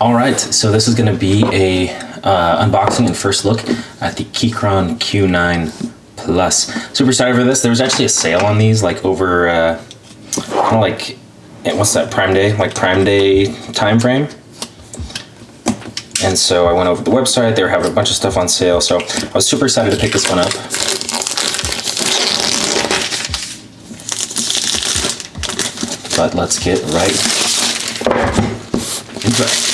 All right, so this is going to be a unboxing and first look at the Keychron Q9 Plus. Super excited for this. There was actually a sale on these, like over, kind of like, what's that, Prime Day? Like Prime Day time frame. And so I went over to the website. They were having a bunch of stuff on sale, so I was super excited to pick this one up. But let's get right into it.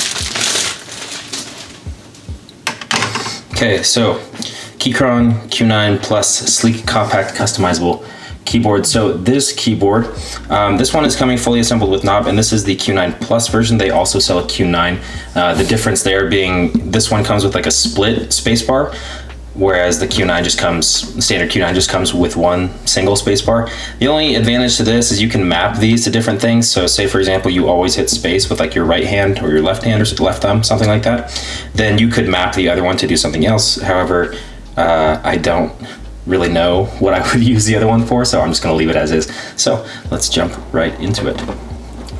Okay, so Keychron Q9 Plus sleek, compact, customizable keyboard. So this keyboard, this one is coming fully assembled with knob, and this is the Q9 Plus version. They also sell a Q9. The difference there being this one comes with like a split spacebar, whereas the Q9 just comes, the standard Q9 just comes with one single spacebar. The only advantage to this is you can map these to different things. So say for example, you always hit space with like your right hand or your left hand or left thumb, something like that. Then you could map the other one to do something else. However, I don't really know what I would use the other one for, so I'm just gonna leave it as is. So let's jump right into it.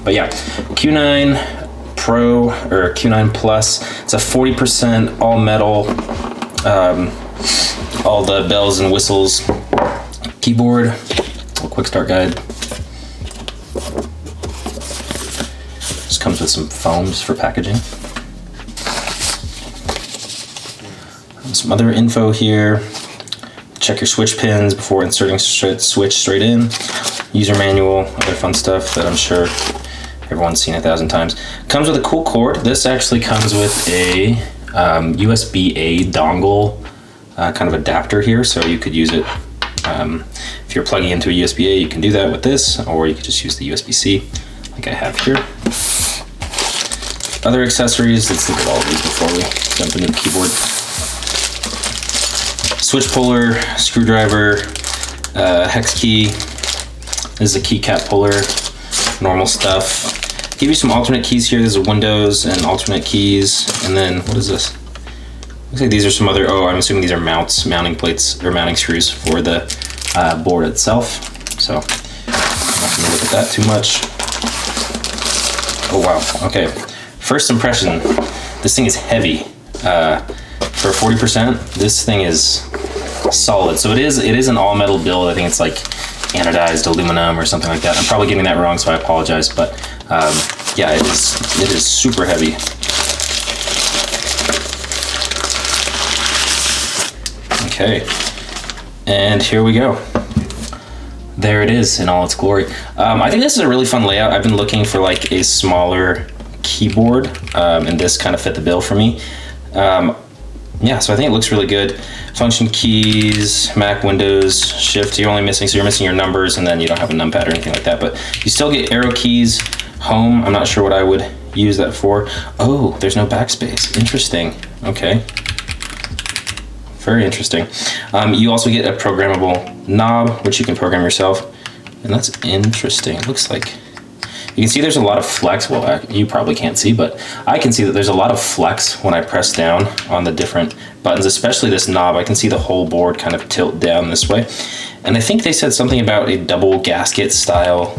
But yeah, Q9 Pro or Q9 Plus, it's a 40% all metal, all the bells and whistles keyboard. A quick start guide. Just comes with some foams for packaging. Some other info here. Check your switch pins before inserting switch straight in. User manual, other fun stuff that I'm sure everyone's seen 1,000 times. Comes with a cool cord. This actually comes with a USB-A dongle kind of adapter here, so you could use it if you're plugging into a USB-A, you can do that with this, or you could just use the USB-C like I have here. Other accessories, let's look at all of these before we jump into the keyboard. Switch puller, screwdriver, hex key. This is a keycap puller, normal stuff. Give you some alternate keys here. There's a Windows and alternate keys, and then what is this? Looks like these are some other, I'm assuming these are mounting plates or mounting screws for the board itself. So I'm not gonna look at that too much. Oh wow, okay. First impression, this thing is heavy. For 40%, this thing is solid. So it is an all metal build. I think it's like anodized aluminum or something like that. I'm probably getting that wrong, so I apologize, but yeah, it is super heavy. Okay, and here we go. There it is in all its glory. I think this is a really fun layout. I've been looking for like a smaller keyboard, and this kind of fit the bill for me. Yeah, so I think it looks really good. Function keys, Mac, Windows, Shift, you're missing your numbers, and then you don't have a numpad or anything like that, but you still get arrow keys, home. I'm not sure what I would use that for. Oh, there's no backspace. Interesting. Okay. Very interesting. You also get a programmable knob, which you can program yourself, and that's interesting. It looks like you can see there's a lot of flex. Well, you probably can't see, but I can see that there's a lot of flex when I press down on the different buttons, especially this knob. I can see the whole board kind of tilt down this way. And I think they said something about a double gasket style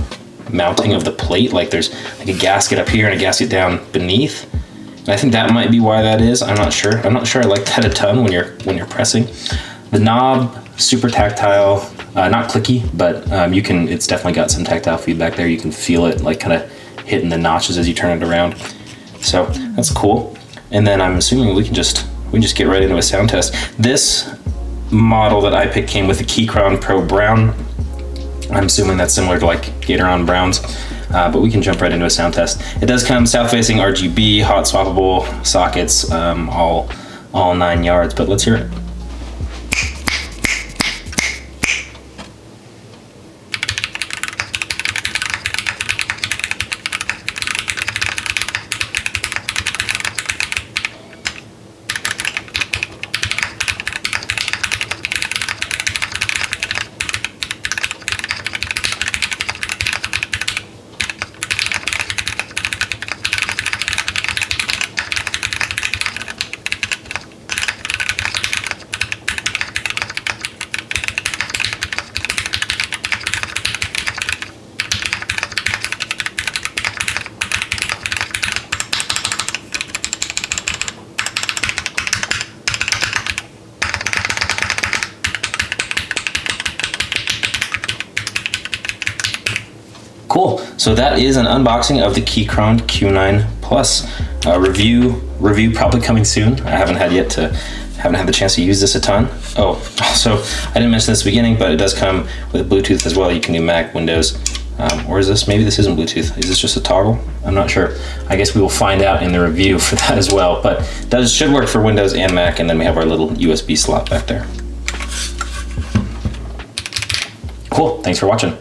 mounting of the plate. Like there's like a gasket up here and a gasket down beneath. And I think that might be why that is. I'm not sure. I'm not sure I like that a ton when you're pressing. The knob, super tactile. Not clicky, but it's definitely got some tactile feedback there. You can feel it like kind of hitting the notches as you turn it around. So that's cool. And then I'm assuming we can just get right into a sound test. This model that I picked came with the Keychron Pro Brown. I'm assuming that's similar to like Gateron Browns, but we can jump right into a sound test. It does come south-facing RGB, hot swappable sockets, all 9 yards, but let's hear it. Cool. So that is an unboxing of the Keychron Q9 Plus. Review probably coming soon. I haven't had the chance to use this a ton. Oh, also, I didn't mention this at the beginning, but it does come with Bluetooth as well. You can do Mac, Windows, or is this, maybe this isn't Bluetooth. Is this just a toggle? I'm not sure. I guess we will find out in the review for that as well, but should work for Windows and Mac, and then we have our little USB slot back there. Cool, thanks for watching.